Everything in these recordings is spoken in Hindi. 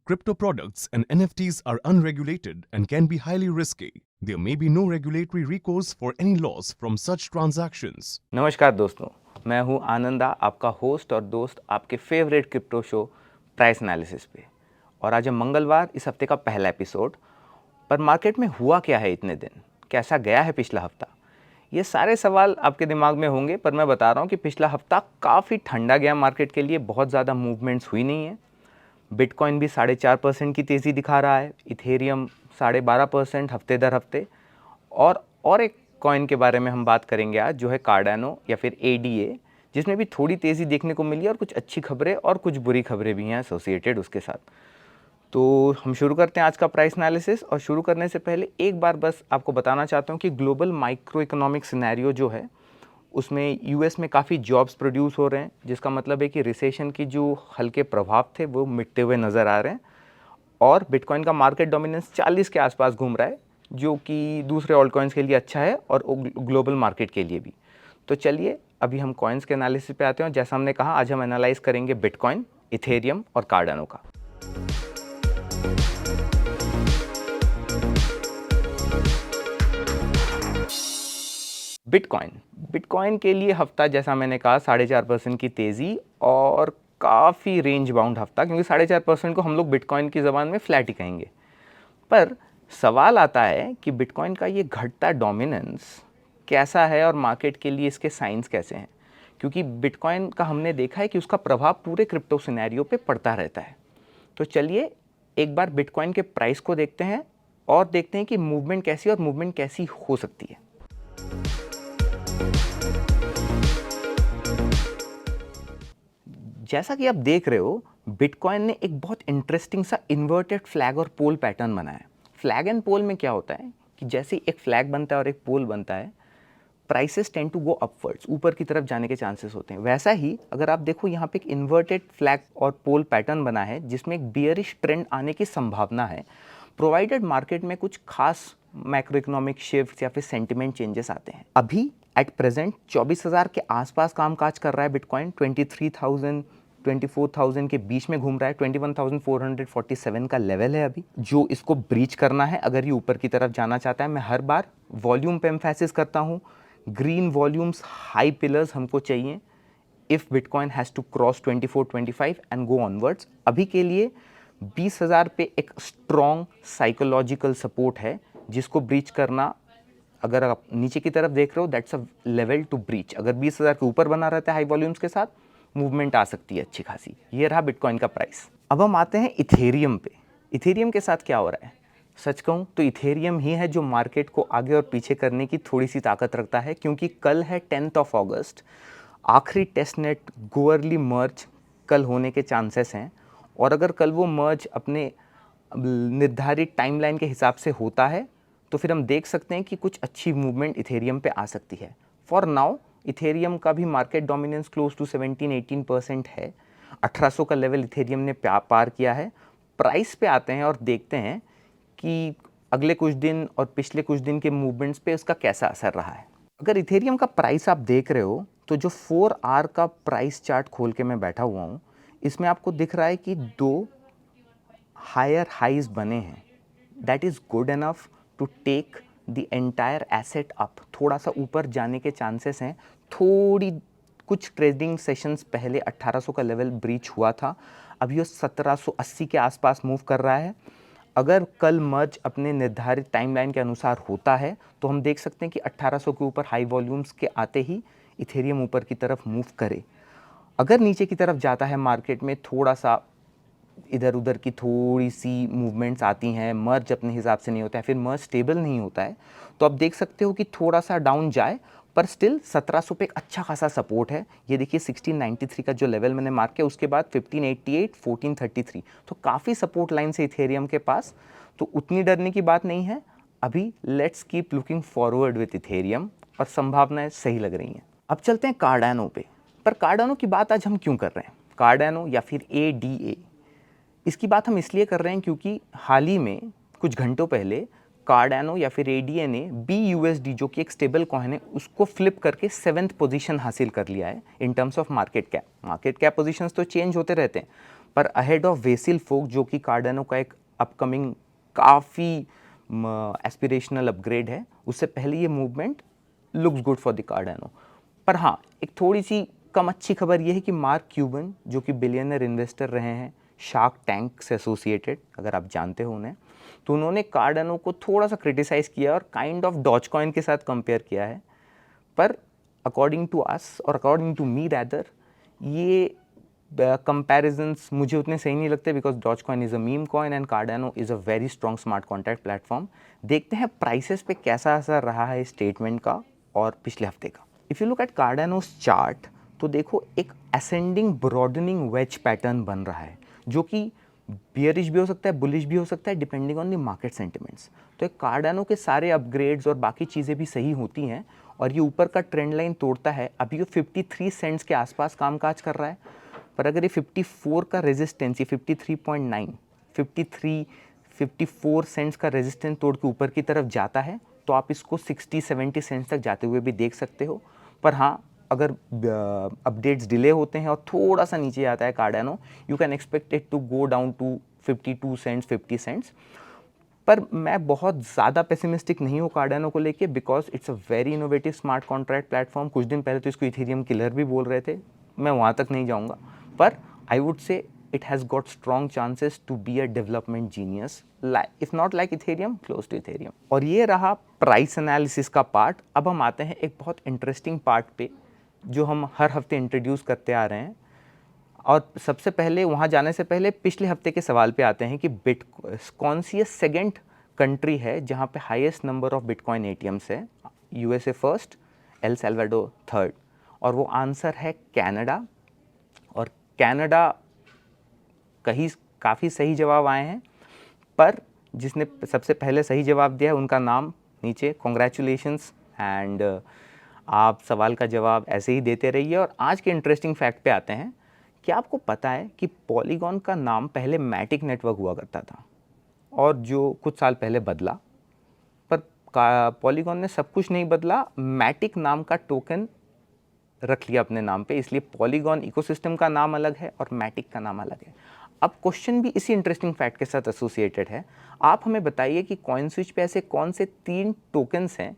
Crypto products and NFTs are unregulated and can be highly risky. There may be no regulatory recourse for any loss from such transactions. नमस्कार दोस्तों, मैं हूं आनंदा, आपका होस्ट और दोस्त आपके favourite crypto show price analysis पे। और आज है मंगलवार, इस हफ्ते का पहला एपिसोड। पर मार्केट में हुआ क्या है इतने दिन, कैसा गया है पिछला हफ्ता, ये सारे सवाल आपके दिमाग में होंगे। पर मैं बता रहा हूं कि पिछला हफ्ता काफ़ी ठंडा गया मार्केट के लिए, बहुत ज़्यादा मूवमेंट्स हुई नहीं है। बिटकॉइन भी 4.5% की तेज़ी दिखा रहा है, इथेरियम 12.5% हफ्ते दर हफ्ते। और एक कॉइन के बारे में हम बात करेंगे आज, जो है कार्डानो या फिर ADA, जिसमें भी थोड़ी तेज़ी देखने को मिली और कुछ अच्छी खबरें और कुछ बुरी खबरें भी हैं एसोसिएटेड उसके साथ। तो हम शुरू करते हैं आज का प्राइस एनालिसिस। और शुरू करने से पहले एक बार बस आपको बताना चाहता हूँ कि ग्लोबल माइक्रो इकोनॉमिक सिनेरियो जो है, उसमें US में काफ़ी जॉब्स प्रोड्यूस हो रहे हैं, जिसका मतलब है कि रिसेशन की जो हल्के प्रभाव थे वो मिटते हुए नज़र आ रहे हैं। और बिटकॉइन का मार्केट डोमिनेंस 40 के आसपास घूम रहा है, जो कि दूसरे ऑल्ट कॉइन्स के लिए अच्छा है और ग्लोबल मार्केट के लिए भी। तो चलिए अभी हम कॉइन्स के एनालिसिस पे आते हैं। जैसा हमने कहा, आज हम एनालाइज करेंगे बिटकॉइन, इथेरियम और कार्डानो का। बिटकॉइन के लिए हफ्ता, जैसा मैंने कहा, 4.5% की तेज़ी और काफ़ी रेंज बाउंड हफ्ता, क्योंकि 4.5% को हम लोग बिटकॉइन की ज़बान में फ्लैट ही कहेंगे। पर सवाल आता है कि बिटकॉइन का ये घटता डोमिनेंस कैसा है और मार्केट के लिए इसके साइंस कैसे हैं, क्योंकि बिटकॉइन का हमने देखा है कि उसका प्रभाव पूरे क्रिप्टो सिनेरियो पे पड़ता रहता है। तो चलिए एक बार बिटकॉइन के प्राइस को देखते हैं और देखते हैं कि मूवमेंट कैसी और मूवमेंट कैसी हो सकती है। जैसा कि आप देख रहे हो, बिटकॉइन ने एक बहुत इंटरेस्टिंग सा इन्वर्टेड फ्लैग और पोल पैटर्न बनाया है। फ्लैग एंड पोल में क्या होता है कि जैसे एक फ्लैग बनता है और एक पोल बनता है, prices tend to go upwards, ऊपर की तरफ जाने के चांसेस होते हैं। वैसा ही अगर आप देखो, यहाँ पे एक इन्वर्टेड फ्लैग और पोल पैटर्न बना है, जिसमें एक बियरिश ट्रेंड आने की संभावना है, प्रोवाइडेड मार्केट में कुछ खास मैक्रो इकोनॉमिक शिफ्ट या फिर सेंटिमेंट चेंजेस आते हैं। अभी एट प्रेजेंट 24,000 के आसपास कामकाज कर रहा है बिटकॉइन, 23,000 24,000 के बीच में घूम रहा है। 21,447 का लेवल है अभी, जो इसको ब्रीच करना है अगर ये ऊपर की तरफ जाना चाहता है। मैं हर बार वॉल्यूम पे एम्फेसिस करता हूँ, ग्रीन वॉल्यूम्स, हाई पिलर्स हमको चाहिए if bitcoin has to cross 24-25 and go onwards. अभी के लिए 20,000 पे एक स्ट्रॉन्ग साइकोलॉजिकल सपोर्ट है, जिसको ब्रीच करना, अगर आप नीचे की तरफ देख रहे हो, that's a level to breach. अगर 20,000 के ऊपर बना रहता है हाई वॉल्यूम्स के साथ, मूवमेंट आ सकती है अच्छी खासी। ये रहा बिटकॉइन का प्राइस। अब हम आते हैं इथेरियम पे। इथेरियम के साथ क्या हो रहा है? सच कहूँ तो इथेरियम ही है जो मार्केट को आगे और पीछे करने की थोड़ी सी ताकत रखता है, क्योंकि कल है 10 अगस्त, आखिरी टेस्ट नेट गोअरली मर्ज कल होने के चांसेस हैं। और अगर कल वो मर्ज अपने निर्धारित टाइमलाइन के हिसाब से होता है, तो फिर हम देख सकते हैं कि कुछ अच्छी मूवमेंट इथेरियम पे आ सकती है। फॉर नाउ इथेरियम का भी मार्केट डोमिनेंस क्लोज टू 17-18% है। 1800 का लेवल इथेरियम ने पार किया है। प्राइस पे आते हैं और देखते हैं कि अगले कुछ दिन और पिछले कुछ दिन के मूवमेंट्स पे उसका कैसा असर रहा है। अगर इथेरियम का प्राइस आप देख रहे हो, तो जो 4 आवर का प्राइस चार्ट खोल के मैं बैठा हुआ हूँ, इसमें आपको दिख रहा है कि 2 हायर हाइज बने हैं। That is good enough to take the entire asset up. थोड़ा सा ऊपर जाने के चांसेस हैं। कुछ ट्रेडिंग सेशंस पहले 1800 का लेवल ब्रीच हुआ था, अभी वो 1780 के आसपास मूव कर रहा है। अगर कल मर्ज अपने निर्धारित टाइमलाइन के अनुसार होता है, तो हम देख सकते हैं कि 1800 के ऊपर हाई वॉल्यूम्स के आते ही इथेरियम ऊपर की तरफ मूव करे। अगर नीचे की तरफ जाता है, मार्केट में थोड़ा सा इधर उधर की थोड़ी सी मूवमेंट्स आती हैं, मर्ज अपने हिसाब से नहीं होता है, फिर मर्ज स्टेबल नहीं होता है, तो आप देख सकते हो कि थोड़ा सा डाउन जाए, पर स्टिल 1700 पे एक अच्छा खासा सपोर्ट है। ये देखिए 1693 का जो लेवल मैंने मार्क किया, उसके बाद 1588, 1433, तो काफ़ी सपोर्ट लाइन से इथेरियम के पास, तो उतनी डरने की बात नहीं है। अभी let's keep looking forward with Ethereum, और संभावनाएं सही लग रही हैं। अब चलते हैं कार्डानो पे। पर कार्डानो की बात आज हम क्यों कर रहे हैं? कार्डानो या फिर ADA, इसकी बात हम इसलिए कर रहे हैं क्योंकि हाल ही में कुछ घंटों पहले कार्डानो या फिर ADA ने BUSD, जो कि एक स्टेबल कॉइन है, उसको फ्लिप करके 7th पोजीशन हासिल कर लिया है in terms of market cap. Market cap positions तो चेंज होते रहते हैं, पर अहेड ऑफ वेसिल फोक जो कि कार्डानो का एक अपकमिंग काफ़ी एस्पिरेशनल अपग्रेड है, उससे पहले ये movement looks good for the Cardano. पर हाँ, एक थोड़ी सी कम अच्छी खबर ये है कि मार्क क्यूबन जो कि बिलियनर इन्वेस्टर रहे हैं शार्क टैंक से एसोसिएटेड, अगर आप जानते हो उन्हें, तो उन्होंने कार्डानो को थोड़ा सा क्रिटिसाइज़ किया और काइंड ऑफ डॉज कॉइन के साथ कंपेयर किया है। पर अकॉर्डिंग टू अस और अकॉर्डिंग टू मी रैदर, ये कंपैरिजंस मुझे उतने सही नहीं लगते, because doge coin is a meme coin and Cardano is a very strong smart contract platform. देखते हैं प्राइसेस पे कैसा असर रहा है स्टेटमेंट का और पिछले हफ्ते का। If you look at Cardano's chart, तो देखो एक असेंडिंग ब्रॉडनिंग वेज पैटर्न बन रहा है, जो कि बियरिश भी हो सकता है, बुलिश भी हो सकता है, depending on the market sentiments. तो एक कार्डानो के सारे अपग्रेड्स और बाकी चीज़ें भी सही होती हैं और ये ऊपर का ट्रेंड लाइन तोड़ता है। अभी ये 53 सेंट्स के आसपास कामकाज कर रहा है, पर अगर ये 54 का रेजिस्टेंस, ये 53.9, 54 सेंट्स का रेजिस्टेंस तोड़ के ऊपर की तरफ जाता है, तो आप इसको 60-70 सेंट्स तक जाते हुए भी देख सकते हो। पर हाँ, अगर अपडेट्स डिले होते हैं और थोड़ा सा नीचे आता है Cardano, you can expect it to go down to 52 cents, 50 cents. पर मैं बहुत ज़्यादा पेसिमिस्टिक नहीं हूँ कार्डानो को लेके, because it's a very innovative smart contract platform. कुछ दिन पहले तो इसको इथेरियम किलर भी बोल रहे थे, मैं वहाँ तक नहीं जाऊँगा, पर I would say it has got strong chances to be a development genius, if not like Ethereum, close to Ethereum। और ये रहा प्राइस एनालिसिस का पार्ट। अब हम आते हैं एक बहुत इंटरेस्टिंग पार्ट पे, जो हम हर हफ्ते इंट्रोड्यूस करते आ रहे हैं। और सबसे पहले वहाँ जाने से पहले पिछले हफ्ते के सवाल पे आते हैं कि कौन सी सेकेंड कंट्री है जहाँ पे highest number of bitcoin ATMs है। USA first, El Salvador third, और वो आंसर है कनाडा। और कनाडा काफ़ी सही जवाब आए हैं, पर जिसने सबसे पहले सही जवाब दिया है उनका नाम नीचे, कॉन्ग्रेचुलेशंस। एंड आप सवाल का जवाब ऐसे ही देते रहिए। और आज के इंटरेस्टिंग फैक्ट पे आते हैं। क्या आपको पता है कि पॉलीगॉन का नाम पहले मैटिक नेटवर्क हुआ करता था, और जो कुछ साल पहले बदला। पर पॉलीगॉन ने सब कुछ नहीं बदला, मैटिक नाम का टोकन रख लिया अपने नाम पे, इसलिए पॉलीगॉन इकोसिस्टम का नाम अलग है और मैटिक का नाम अलग है। अब क्वेश्चन भी इसी इंटरेस्टिंग फैक्ट के साथ एसोसिएटेड है। आप हमें बताइए कि कॉइनस्विच पे ऐसे कौन से 3 टोकन्स हैं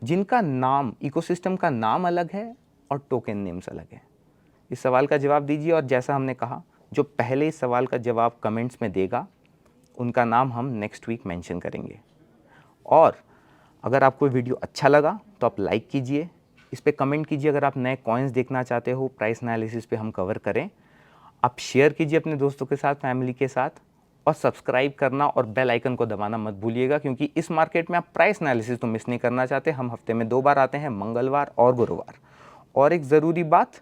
जिनका नाम, इकोसिस्टम का नाम अलग है और टोकन नेम्स अलग है। इस सवाल का जवाब दीजिए, और जैसा हमने कहा, जो पहले इस सवाल का जवाब कमेंट्स में देगा उनका नाम हम नेक्स्ट वीक मेंशन करेंगे। और अगर आपको वीडियो अच्छा लगा तो आप लाइक कीजिए, इस पर कमेंट कीजिए अगर आप नए कॉइन्स देखना चाहते हो, प्राइस एनालिसिस पे हम कवर करें। आप शेयर कीजिए अपने दोस्तों के साथ, फैमिली के साथ, और सब्सक्राइब करना और बेल आइकन को दबाना मत भूलिएगा, क्योंकि इस मार्केट में आप प्राइस एनालिसिस तो मिस नहीं करना चाहते। हम हफ्ते में 2 बार आते हैं, मंगलवार और गुरुवार। और एक ज़रूरी बात,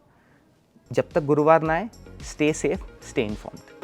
जब तक गुरुवार ना आए, स्टे सेफ, स्टे इन्फॉर्म्ड।